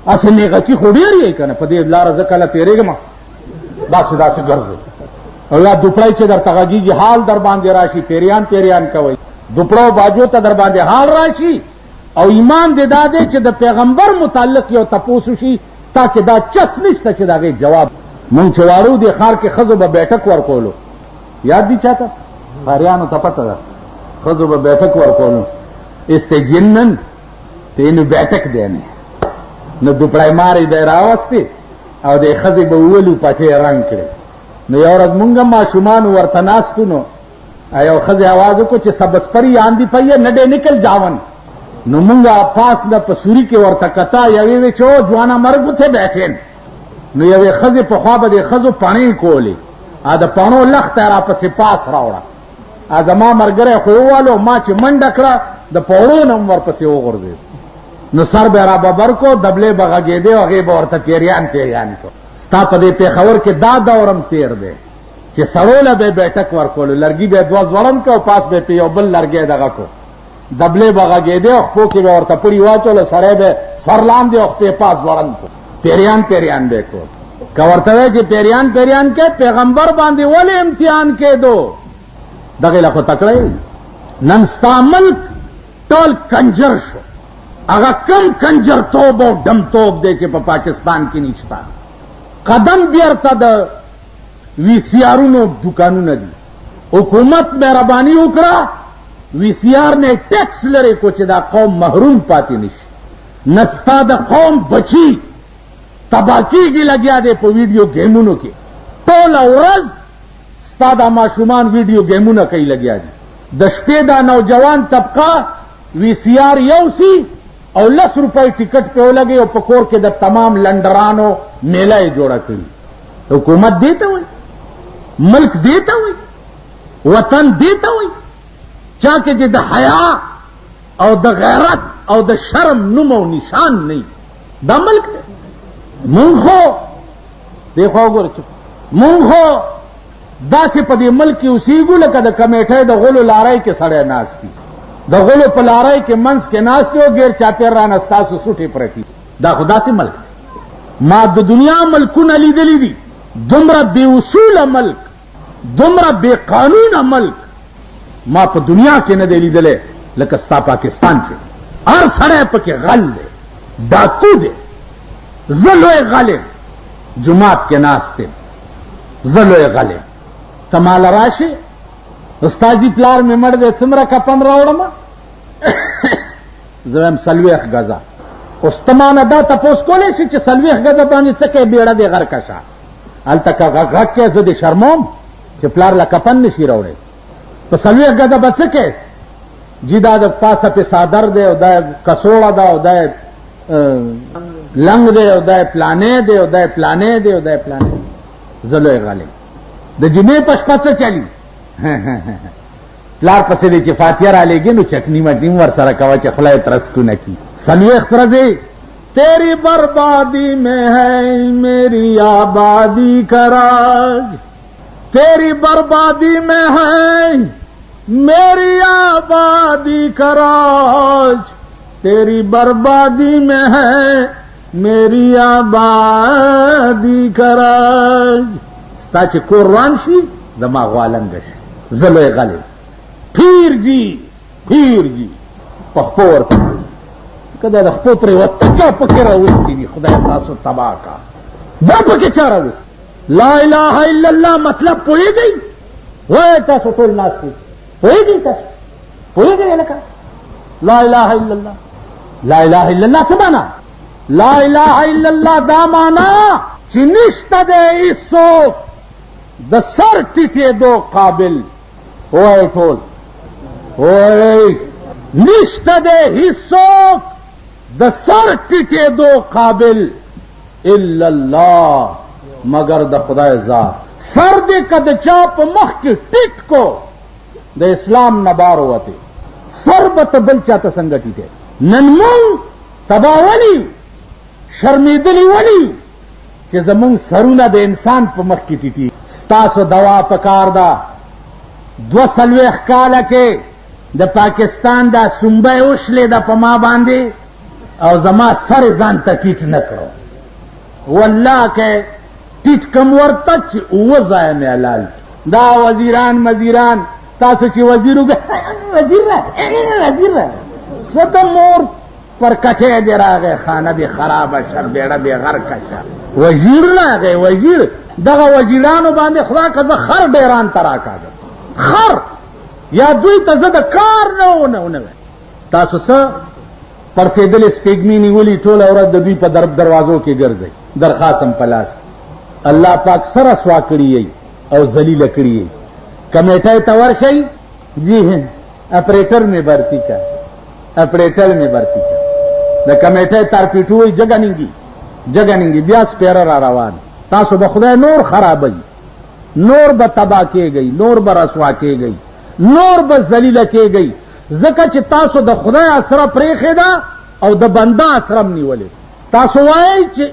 اسې نیغکي خو ډېر یې که نه په دې لاره زه کله تېرېږم داسې ګرځو او یا دوپړی چې درته غږېږي حال در باندې راشي پیریان کوئ دوپړو باجو ته در باندې حال راشي او ایمان دې دا دی چې د پیغمبر متعلق یو تپوس وشي تاکې دا چس نشته چې د هغې جواب مونږ چې واړو دې ښار کې ښځو به بیټک ورکولو یاد دي چاته ښاریانو ته پته ده ښځو به بیټک ورکولو استجنن تینو بیټک دی نه نو دوپړی مارې به یې راوستې او د ښځې به وولو پټې رنګ کړې نو یو ورځ مونږ هم ماشومانو ورته ناستو نو یو ښځې آواز وکړو چې سبز پری آندی پی ہے نډے نکل جاون نو مونږ پاس نه په سوري کې ورته کتا یوې وې چې او ځوانه مرګ ته بیټین نو یوې ښځې په خوا به د ښځو پڼې کولې د پڼو لخته یې راپسې پاس راوړه زما ملګری خو ووالو ما چې منډه کړه د پوړو نه هم ورپسې وغورځېد نو سر به یې راببر کو دبلې به غږېدې او هغې به ورته پیریان کو ستا په دې پېښور کې دا دورم تېر دی چې سړو له به یې بیټک ورکولو لرګي به یې دوه ځوړم کو پاس به یې په یو بل لرګی دغه کو دبلې به غږېدې او خپو کې به ورته پړي واچوله سړی به سر لاندې او خپې پاس ځوړم کو پیریان به یې کول که ورته وایي چې پیریان کې پیغمبر باندې ولې امتحان کېدو دغې له خو تکړه نن ستا ملک ټول کنجر شو هغه کم کنجر توب او ډم توب دی چې په پاکستان کې نشته قدم بیرته د وی سی آرونو دکانونه دي حکومت مهرباني وکړه وی سی آر نه ټیکس لري کو چې دا قوم محروم پاتې نشي نستا د قوم بچي تباه کېږي لګیا دی په ویډیو ګیمونو کې ټوله ورځ ستا دا ماشومان ویډیو ګیمونه کوي لګیا دي د شپې دا نوجوان طبقه وی سی آر یوسي او 10 روپۍ ټیکټ پې ولګي او په کور کې د تمام لنډرانو میله یې جوړه کړي حکومت دې ته وایي ملک دې ته وایي وطن دې ته وایي چا کې چې د حیا او د غیرت او د شرم نوم او نشان نه دا ملک دی مونږ خو دې خوا وګوره مونږ خو داسې په دې ملک کې اوسېږو لکه د کمیټۍ د غلو لارۍ کې سړی ناست دي د غلو په لارۍ کې منځ کې ناست دی او غیر چاپېر رانه ستاسو سوټې پرتې دا خو داسې ملک دی ما د دنیا ملکونه لیدلي دي دومره بې اصوله ملک دومره بې قانونه ملک ما په دنیا کې نه دی لیدلی لکه ستا پاکستان کې هر سړی پکې غل دی ډاکو دی زه لوی غل یم جومات کې ناست یم زه لوی غل یم ته ماله راشې ستا جي پلار مې مړ دی څومره کفن راوړمه زه وایم 40 ګزه اوس ته مانه دا تپوس کولی شي چې 40 ګزه باندې څه کوې بیړه دې غر کشه هلته که غږ کوې زه دې شرموم چې پلار له کفن نشي راوړی په 40 ګزه به څه کوې جي دا د پاسه پې صادر دی او دا کڅوړه ده او دا لنګ دی او دا پلانې دی او دا پلانې دی او دا پلانې زه لوی غل یم د جمعې په شپه څه چلي پلار پسې دی چې فاتحه رالیږي نو چټني مټني ورسره کوه چې خوله یې ترسکونه کړي 40 ورځې تیری بربادی میں ہے میری آبادی کا راج تیری بربادی میں ہے میری آبادی کا راج تیری بربادی میں ہے میری آبادی کا راج ستا چې کور روان شي زما غوالنګ شي زه لوی غل یم پیر جي په خپو ورته که دا د خپو پرېوته چا پکې راوستي دي خدای تاسو تباه کا دا پکې چا راوستي لا اله الا الله مطلب پوهېږئ وایي تاسو ټول ناست دي پوهېږئ تاسو پوهېږئ لکه لا اله الا الله لا اله الا الله څه معنا لا اله الا الله دا معنا چې نشته دی هېڅوک د سر ټیټېدو قابل وایي ټول وایي نشته دی هېڅوک د سر ټیټېدو قابل الا الله مگر د خدای ذات سر دې که د چا په مخ کې ټیټ کو د اسلام نه بار ووتې سر به ته بل چاته څنګه ټیټې نن مونږ تباه ولي شرمېدلي ولي چې زمونږ سرونه د انسان په مخ کې ټیټي ستاسو دوا پکار ده 42 کاله کې د پاکستان دا سنبه وشلې ده په ما باندې او زما سر ځان ته ټیټ نه کړو والله که ټیټ کم ورته چې اوه ځایه مې حلال دا وزیران مزیران تاسو چې وزیر وزیر څه د مور پر کټې دې راغی خانه دې خرابه شه بیړه دې غرقه شه وزیر راغی وزیر دغه وزیرانو باندې خدا که زه خر ډیران ته راکاږم خر یا دوی ته زه د کار نه ونه تاسو څه پرسېدلې سپېږمۍ نیولي ټوله ورځ د دوی په دروازو کې ګرځئ درخواست هم په لاس الله پاک سره رسوا کړي او ذلیله کړي کمیټه ته ورشئ جی ہیں اپریٹر میں بھرتی کا اپریٹر میں بھرتی کا د کمیټه تار پیټوي جگہ ننګي بیا سپیره را روان تاسو به خدای نور خرابوي نور به تبا کېږئ نور به رسوا کېږئ نور به ذلیله کېږئ ځکه چې تاسو د خدای اسره پرېښې ده او د بنده اسره م نیولې تاسو وایئ چې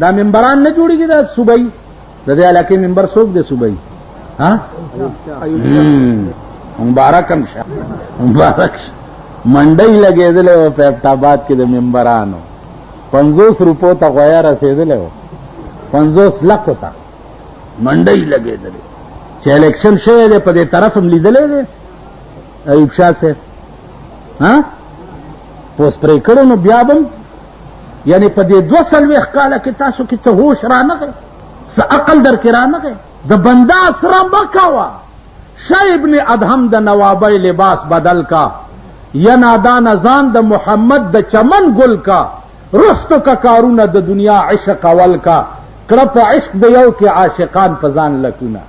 دا ممبران نه جوړېږي دا صوبایي د دې علاقې ممبر څوک دی صوبایي مبارکم شه مبارک شه منډۍ لګېدلې وه په ابټاباد کې د ممبرانو 50 روپو ته غویا رسېدلی و 50 لکو ته منډۍ لګېدلې چې الیکشن شوی دی په دې طرف هم لیدلی دی ایوب شاه صاحب پوس پرې کړو نو بیا به یعنی په دې 240 کاله کې تاسو کې څه هوش رانغی څه عقل در کې رانغی د بنده اسره مه کوه شاه ابن ادهم د نوابی لباس بدل کا یا نادان ازان د محمد د چمن گل کا رستو کا کارونه د دنیا عشق اول کا کړه په عشق د یو کې عاشقان پزان لکونه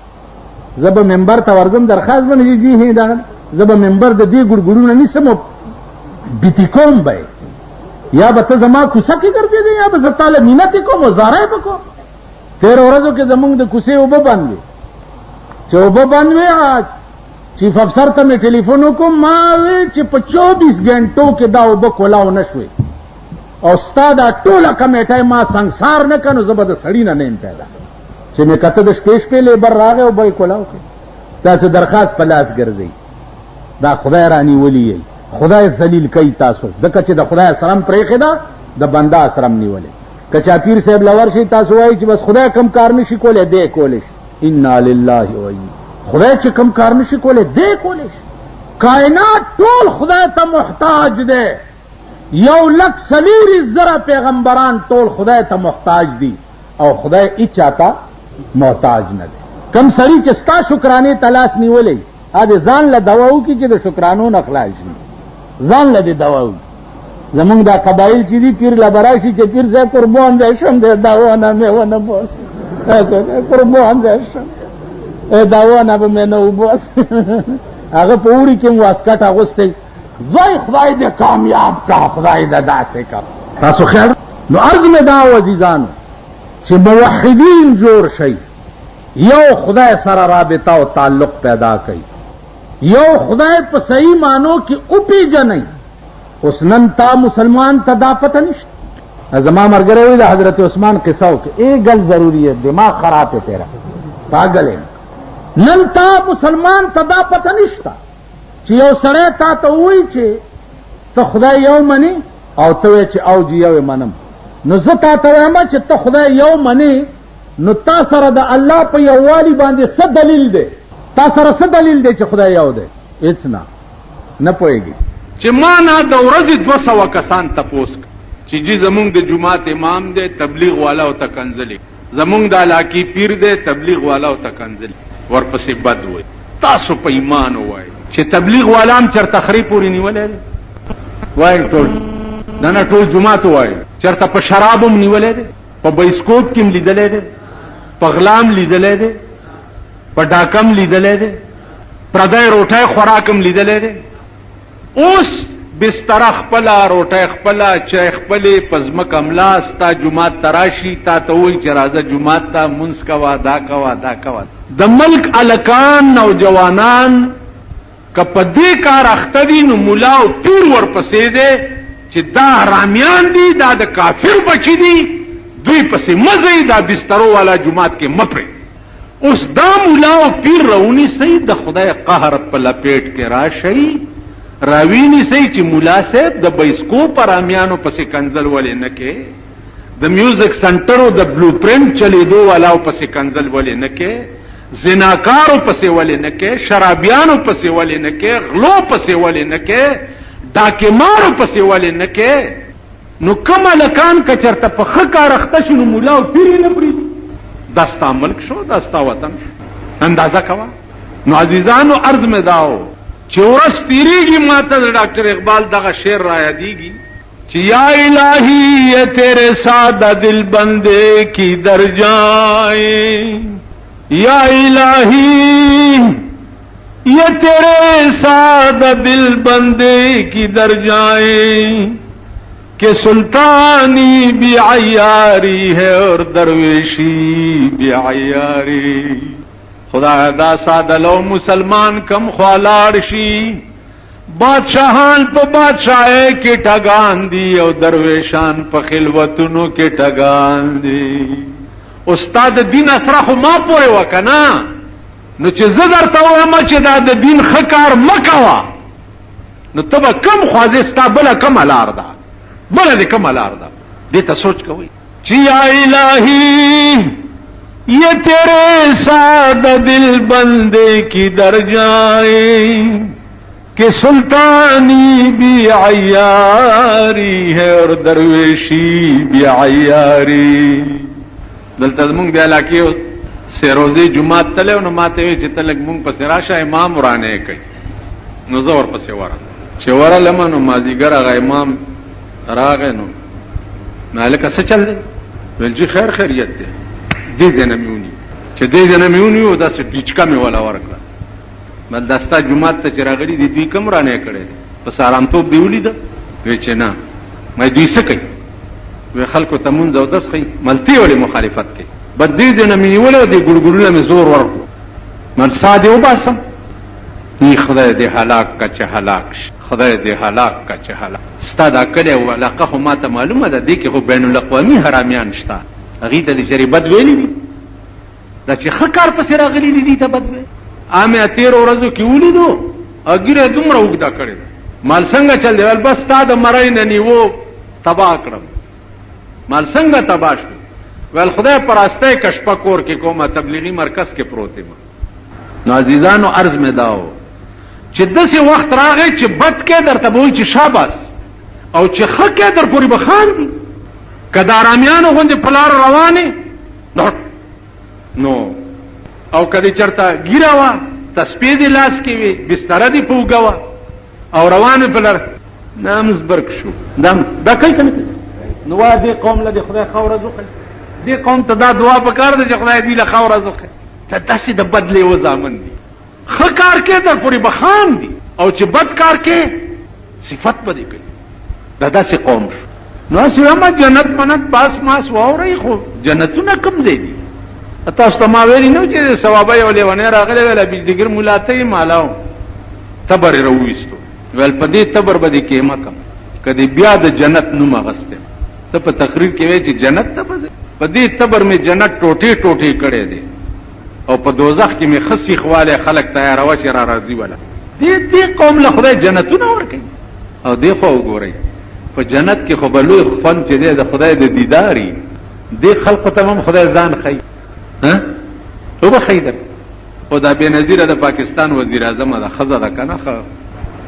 زب منبر ته ورځم درخواست باندې جی هی دا زب منبر د دې ګړګړونه نسم بیتی کوم به یا به ته زما کوڅه کې ګرځې دی یا به زه تاله مینت کوم زاره به کوم 13 ورځو کې زمونږ د کوڅې اوبه بند وي چې اوبه بند وي چیف افسر ته مې ټلیفون وکړم ما وی چې په 24 غنټو کې دا اوبه کولاو نه شوې او ستا دا ټوله کمیټه ما سنګسار نه کړ نو زه به د سړي نه یم پیدا چې مې کته د شپې شپې لیبر راغی او به یې کولاو کړې تاسو درخواست په لاس ګرځئ دا خدای رانیولي خدای ذلیل کوي تاسو ځکه چې د خدای سره پرېښې ده د بنده سره م نیولې که چا پیر صاحب له ورشئ تاسو وایئ چې بس خدای کم کار نشي کولی دی کولی شي انا لله و خدای چې کم کار نشي کولی دی کولی شي کائنات ټول خدای ته محتاج دی 1,40,000 پیغمبران ټول خدای ته محتاج دي او خدای هیچا ته محتاج نه دی کم سړي چې ستا شکرانې ته لاس نیولی ا ځان له دوا وکړي چې د شکرانو نه خلاص شي ځان له دې دوا وکړي زمونږ دا قبایل چې دي پیر له به راشي چې پیر صاحب قربان دی شم دی داونه مې ونه باسي قربان دی شم داونه به مې نه وباسي هغه په اوړي کې م واسکټ اغوستی وای خدای دې کامیاب کا خدای دې داسې کا تاسو خیر نو عرض مې دا عزیزانو چې موحدین جوړ شئ یو خدای سره رابطه او تعلق پیدا کړئ یو خدای په صحیح معنو کې وپېژنئ اوس نن تا مسلمان ته دا پته نشته زما ملګری وایي د حضرت عثمان قصه وکړه ایک گل ضروری ہے دماغ خراب ہے تیرا پاگل ہے نن تا مسلمان ته دا پته نشته چې یو سړی تا ته ووایي چې ته خدای یو مني او ته وایې چې او جی یو منم نو زه تا ته وایم چې ته خدای یو مني نو تا سره د الله په یووالي باندې څه دلیل دی تا سره څه دلیل دی چې خدای یو دی هېڅ نه پوهېږي چې ما نه د ورځې 200 کسان تپوس چې جی زمونږ د جماعت امام دی تبلیغ والا او تکنزلی زمونږ د علاقې پیر دی تبلیغ والا او تکنزلی ورپسې بد وای تاسو په ایمان وای چې تبلیغ والا هم چرته خري پوری نیولې وای ټول نه ټول جماعت وای چرته په شراب هم نیولې دي په بایسکوپ کې لیدلې دي په غلام لیدلې دي په ډاکم لیدلې دي پردای روټای خوراکم لیدلې دي اوس بستر خپل روټای خپل چای خپل پزمک املا ستا جمعات تراشی تا ته وای چې راځه جمعات ته منس کوا دا کوا د ملک الکان نوجوانان کپدې کار اختدي نو مولا او پیر ورپسې دي چې دا حرامیان دي دا د کافر بچی دي دوی پسې مزه دا بسترو والا جمعات کې مپره اوس دا مولا او پیر رونی سید د خدای قهر په لپیټ کې راشي راوینی سي چې مولا صاحب د بایسکوپ رامیانو پسې کنزل ولې نه کې، د میوزیک سنټرو د بلو پرنٹ چلیدو والاو پسې کنزل ولې نه کې، زناکارو پسې ولې نه کې، شرابیانو پسې ولې نه کې، غلو پسې ولې نه کې، ډاکمارو پسې ولې نه کې. نو کوم لکان کچرته په خکار اخته شنو مولا او پیر نه پری داستا ملک شو، داستا وطن شو. اندازه کوا. نو عزیزانو عرض میں داو چې ورځ تیریږي ماته د ډاکټر اقبال دغه شعر را یادېږي چې یا الہی یہ تیرے سادہ دل بندے کی در جائیں، یا الہی یہ تیرے سادہ دل بندے کی در جائیں کہ سلطانی بھی عیاری ہے اور درویشی بھی عیاری. خدا دا ساده لو مسلمان کم خوالار شي، بادشاہان په بادشاہي کې ټګان دي او درویشان په خلوتونو کې ټګان دي. استاد دین اسره خو ما پوره وکنا، نو چې زه درته وایم چې دا د دین خکار مکوا، نو تبه کم خوازه ستا بل کم لار ده، بل دې کم لار ده. دې ته سوچ کوئ چې یا الہی یہ تیرے سادہ دل بندے کی در جائیں کہ سلطانی بھی عیاری ہے اور درویشی بھی عیاری. دلته زمونږ د علاقې سیروزی جمعات تله نو ماته وی چې تلک مونږ پسې راشه امام ورانه کوي. نو زه ورپسې ورم چې ورلم نو مازیګر هغه امام راغی نو هلکه څه چل دی؟ ویل چې خیر خیریت دی. دې ځای نه مې ونیو چې دې ځای نه مې ونیو داسې ډیچکه مې ولا ورکړه. بل دستا جومات ته چې راغلي دي دوی کوم رانې کړی دی؟ په سارامتوب دې ولیده؟ وی چې نه. مې دوی څه کوي؟ وی خلکو ته مونځ او دس ښیي، ملتې ولې مخالفت کوي؟ بس دې ځای نه مې نیولی او دې ګړګړونه مې زور ورکړو، من سا دې وباسم. وی خدای دې هلاک که چې هلاک شي، خدای دې هلاک که چې هلاک. ستا دا کلی او علاقه خو ما ته معلومه ده، دې کې خو بین الاقوامي حرامیان شته، هغې ته دې چېرې بد ویلي دي؟ دا چې ښه کار پسې راغلي دي دې ته بد ویل؟ عامې 13 ورځو کې ولیدو او ږیره دومره اوږده کړې ده. مال څنګه چل دی؟ ویل بس ستا د مرۍ نه نیوو تباه کړم. مال څنګه تباه شو؟ ویل خدای پراستی کشپه کور کې کومه تبلیغي مرکز کې پروت یم. نو عزیزانو عرض مې دا و چې داسې وخت راغی چې بد کې درته به وایي چې شاباس، او چې ښه کې در پورې به خاندي. که د ارامیانو غوندې په لار روانې نو او که دې چېرته ګیره وه، تسپې دې لاس کې وي، بستره دې په اوږه وه او روانې په لار نامزبرګ شو. دا کوي که نه کوي؟ نو وایه دې قوم له دې خدای ښه ورځ وښیي، دې قوم ته دا دعا پکار ده چې خدای دې له ښه ورځ وښیي. ته داسې د بد لیوه زامن دي، ښه کار کې در پورې به خاندي، او چې بد کار کې صفت به دې کوي. دا داسې قوم شو. نو سیما جنت منت باس ماس واوري، خو جنتونه کم ځای دي؟ تاسو ته ما ویلي نو چې ثوابه یو لیونی راغلی ویله بجلیګر ملا ته یې مالاو تبر یې راوویستو. ویل په دې تبر به دې کېمه کم که دې بیا د جنت نوم اغستی. ته په تقریر کې وایې چې جنت ته به ځې؟ په دې تبر مې جنت ټوټې ټوټې کړی دی، او په دوزخ کې مې ښه سیخوالی خلک تیاروه چې را راځي وله. دې قوم له خدای جنتونه ورکوي. او دې خوا وګورئ په جنت کې خو به لوی خوند چې دی د خدای د دیداري، دې خلقو ته هم خدای ځان ښیي. وبښئ در خو دا بې نظیره د پاکستان وزیر اعظم ده، ښځه ده که نه؟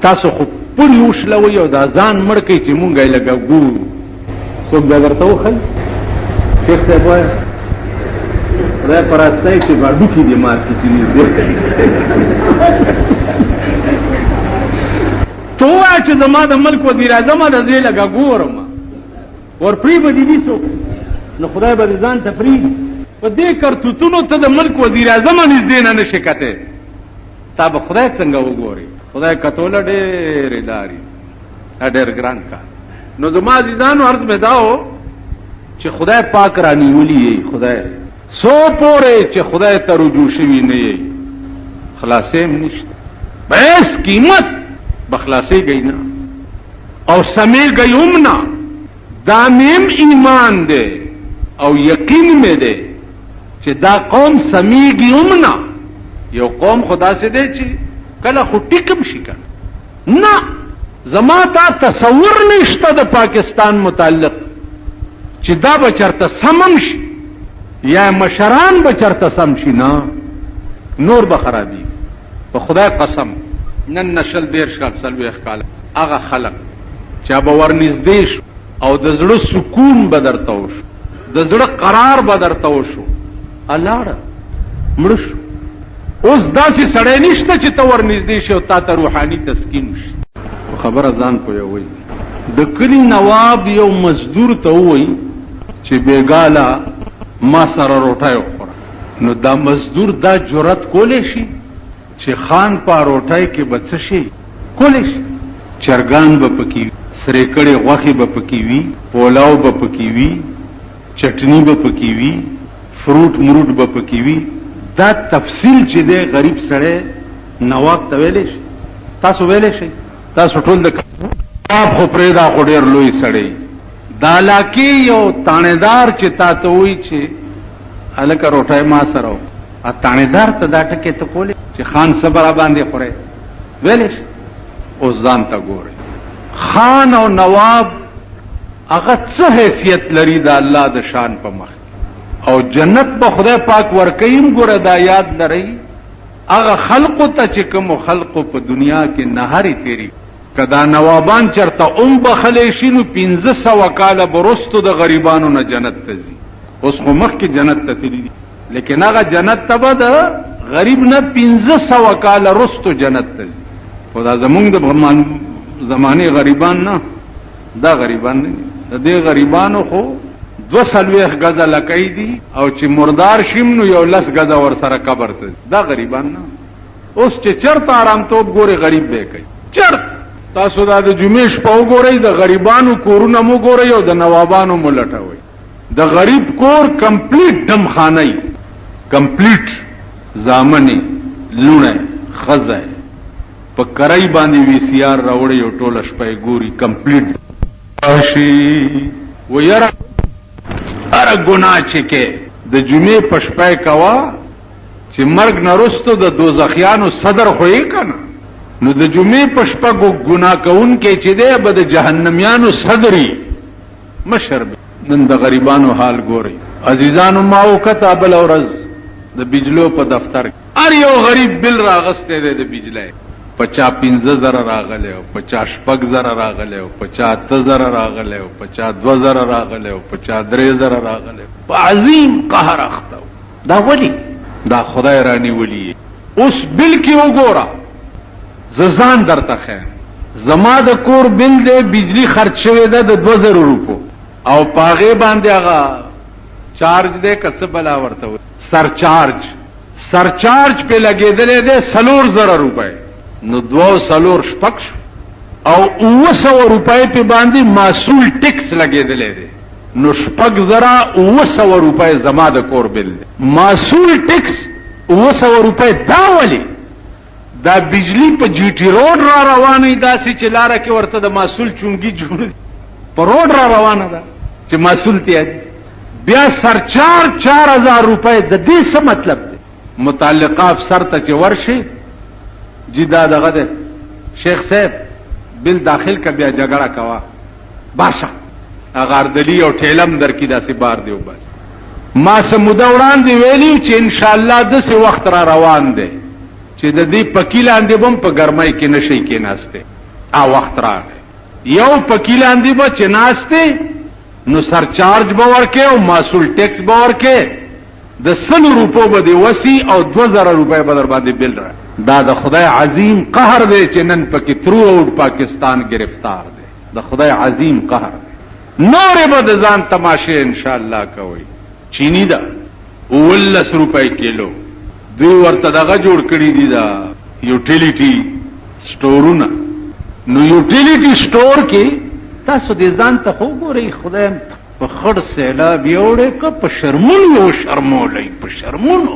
تاسو خو پړي وشلوئ او دا ځان مړ کوئ چې مونږ یې لږه ګورو. څوک بیا درته وښیي؟ شیخ صاحب وایه خدای په راستی چې باډوکي دې مات کړي چې نږدې کوي. ته ووایه چې زما د ملک وزیر اعظمه ده، زه یې لږه ګورم، ورپرې به دې دي څوک؟ نو خدای به دې ځان ته پرېږدي. په دې کرتوتونو ته د ملک وزیر اعظمه نږدې نه نشي کتی، تا به خدای څنګه وګورې؟ خدای کتوله ډېرې لارې، دا ډېر ګران کار. نو زما عزیزانو عرض مې دا و چې خدای پاک رانیولي یې، خدای سو پورې چې خدای ته رجوع شوي نه یې خلاصې هم نشته. بس قیمت به خلاصېږئ نه او سمیږئ هم نه. دا میم ایمان دی او یقین مې دی چې دا قوم سمیږي هم نه. یو قوم خدا سے دی چې کله خو ټیکم شي کنه، نه زما تا تصور نشته د پاکستان متعلق چې دا به چرته سمم شي یا مشران به چرته سم شي. نه نور به خرابي. په خدای قسم نن نشل 10 کال 40 کال هغه خلق چې به ورنږدې شو او د زړه سکون به درته وشو، د زړه قرار به درته وشو، الاړه مړ شو. اوس داسې سړی نشته چې ته ورنږدې شي او تا ته روحاني تسکین شي. خبره ځان پوهوئ. د کلي نواب یو مزدور ته ووایي چې بیګاله ما سره روټۍ وخوره. نو دا مزدور دا جرأت کولی شي چې خان په روټۍ کې به څه شي کولی شي؟ چرګان به پکې وي، سرې کړې غوښې به پکې وي، پولاو به پکې وي، چټني به پکې وي، فروټ مروټ به پکې وي. دا تفصیل چې دی غریب سړی نواب ته ویلی شي؟ تاسو ویلی شئ؟ تاسو ټول د نواب خو پرېږده، خو ډېر لوی سړی. دا علاقې یو تانیدار چې تا ته وایي چې هلکه روټۍ ما سره وه، تانیدار ته دا ټکې ته کولی چې خان څه به راباندې خورئ؟ ویلی شي؟ اوس ځان ته ګورئ. خان او نواب هغه څه حیثیت لري د الله د شان په مخ او جنت به خدای پاک ورکوي. ګوره دا یاد لرئ هغه خلقو ته چې کومو خلقو په دنیا کې نهاري تیري که دا نوابان چرته بخلی شي نو 1500 کاله برستو د غریبانو نه جنت ته ځي. اوس خو مخکې جنت ته تللي دي، لیکن هغه جنت ته به د غریب نه 1500 کاله رستو جنت ته ځي. خو دا زمونږ د زمانې غریبان نه، دا غریبان نه دي. د دې غریبانو خو 240 گزه لکۍ دي او چې مردار شیم نو یو 10 گزه ور سره قبر ته. دا غریبان نه. اوس چې چرته آرامتوب ګوري غریب به کوي چرته. تاسو دا د جمعې شپه وګورئ، د غریبانو کورونه مو ګورئ او د نوابانو مو لټوئ. د غریب کور کمپلیټ دمخانه، کمپلیټ زامنې لوڼه ښځه په کرای باندې VCR راوړی او ټوله شپه یې ګوري کمپلیټ شي. و یاره هر ګناه چې کې د جمعې په شپه کوه چې مرګ نه وروسته د دوزخیانو صدر خو یې که نه، نو د جمعې په شپه ګناه کوونکی چې دی به د جهنمیانو صدري مشر. نن د غریبانو حال ګورئ. عزیزانو ما وکته بله ورځ د بجلو په دفتر هر یو غریب بل راغستی دی د بجلی، په چا 15,000 راغلی او په چا 6,000 راغلی او په چا 8,000 راغلی او په چا 2,000 راغلی او په چا 3,000 راغلی. په عظیم قهر اخته. دا ولي؟ دا خدای رانیولی. اوس بل کې وګوره، زه ځان درته ښیم. زما د کور بل دی بجلی خرڅ شوی ده د 2,000 روپو او په هغې باندې هغه چارج دی که څه بلا ورته وایي سرچارج پې لګېدلی دی 4,000 روپۍ. نو 2 شپږ او 900 روپۍ په باندې محصول ټیکس لګېدلی دی. نو 6,900 روپۍ زما د کور بل دی. محصول ټیکس 900 روپۍ. دا ولې؟ دا بجلی په جی ټي روډ را روانه داسې چې لاره کې ورته د محصول چونګي جوړ په روډ را روانه ده چې محصول تیار. بیا سرچارج 4,000 روپۍ. د دې څه مطلب دی؟ متعلقه افسر ته چې ورشي جی دا دغه ده شیخ صاحب بل داخل کا بیا جګړه کوا باشه اغاردلی او ټیلم در کې داسې بار دیو. بس ما سموده وړاندې ویلی چې ان شاء الله داسې وخت را روان دی چې د دې پکیلاندې بم په ګرمۍ کې نشي کې ناشته. وخت راغی یو پکیلاندې به چې ناشته نو سرچارج به ورکې او محصول ټیکس به ورکې د 100 روپو به دی وسی او 2,000 روپۍ به در باندې بل را. دا د خدای عظیم قهر دی چې نن پکې تھرو اوټ پاکستان گرفتار دی. د خدای عظیم قهر دی. نورې به د ځان تماشې ان شاء الله کوي. چینی دا 19 روپۍ کیلو دوی ورته دغه جوړ کړي دي دا یوټیلیټي سٹورونه. نو یوټیلیټي سٹور کې تاسو دې ځان ته وګورئ. خدای په خړ سیلاب یوړې که په شرمونو یو شرمولی په شرمونو.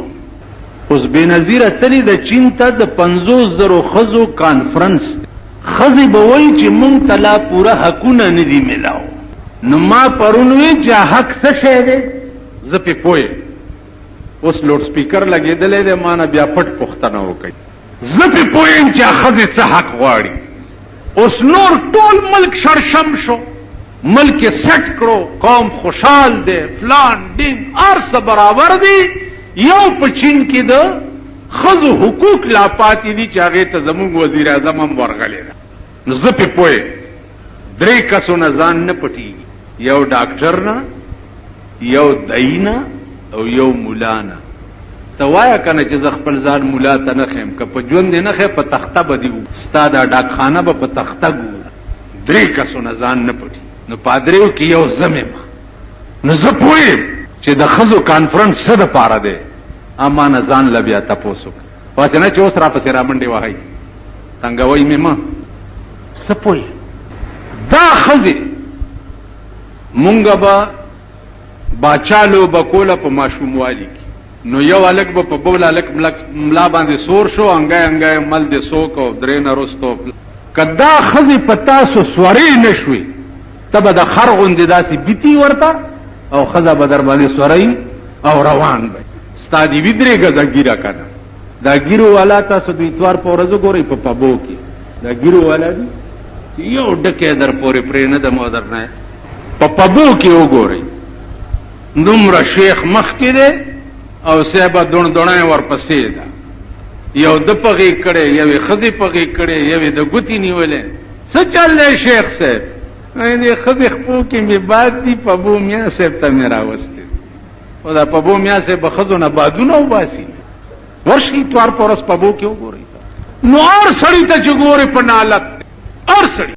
اوس بېنظیره تلي د چین ته د 50,000 ښځو کانفرنس دی. ښځې به وایي چې مونږ ته لا پوره حقونه نه دي میلاو. نو ما پرون وی چې حق څه شی دی زه پې پوهیم. اوس لوډ سپیکر لګېدلی دی ما نه بیا پټ پوښتنه وکړئ. زه پې پوهیم چې ښځې څه حق غواړي. اوس نور ټول ملک شړشم شو، ملک سیٹ کړو، قوم خوشحال دی، فلان دین ارس برابر دی. یو په چین کې د خزو حقوق لا پاتې دي چې هغه ته زموږ وزیر اعظم هم ورغلی ده. نو زه پې پوهې 3 کسونه ځان نه پټېږي، یو ډاکټر نه، یو دای نه او یو مولا نه. ته وایه که نه چې زه خپل ځان مولا ته نه خیم، که په ژوند نه خې په تخته به دي وو، ستا دا ډاکخانه به په تخته ګورو. 3 کسونه ځان نه پټي. نو پادریو کې یو زمې ما. نو زه پوهېم چې د ښځو کانفرنس څه دپاره دی. اما نه ځان له بیا تپوس وکړه، واسې نه چې اوس راپسې رامنډې وهئ، تنګوئ مې مه. څه پوهېم دا ښځې مونږ به باچا لوبه کوله په ماشوموالي کې. نو یو هلک به په بل هلک ملا باندې سور شو، انګای انګای مل دې سوک او درې نه رستو. که دا ښځې په تاسو سورې نه شوې، ته به د خر غوندې داسې بیتي ورته او ښځه به در باندې سورئ او روان به. ستا دې وي 3 ګزه ګیره که نه. دا ګیرو والا تاسو د اتوار په ورځو ګورئ په پبو کې، دا ګیرو والا دي چې یو ډکې در پورې پرې نه ده مو در نه، په پبو کې وګورئ دومره شیخ مخکې دی او صاحبه دونډونه ورپسې ده. یو د پغې کړی، یوې ښځې پغې کړی، یوې د ګوتې نیولې. څه چل دی شیخ صاحب؟ دې ښځې خپو کې مې باد دي، پبو میا صاحب ته مې راوستې. او دا پبو میا صاحب به ښځو نه بادونه وباسي. ورشئ اتوار په ورځ پبو کې وګورئ. نو هر سړي ته چې ګورې په نالت، هر سړي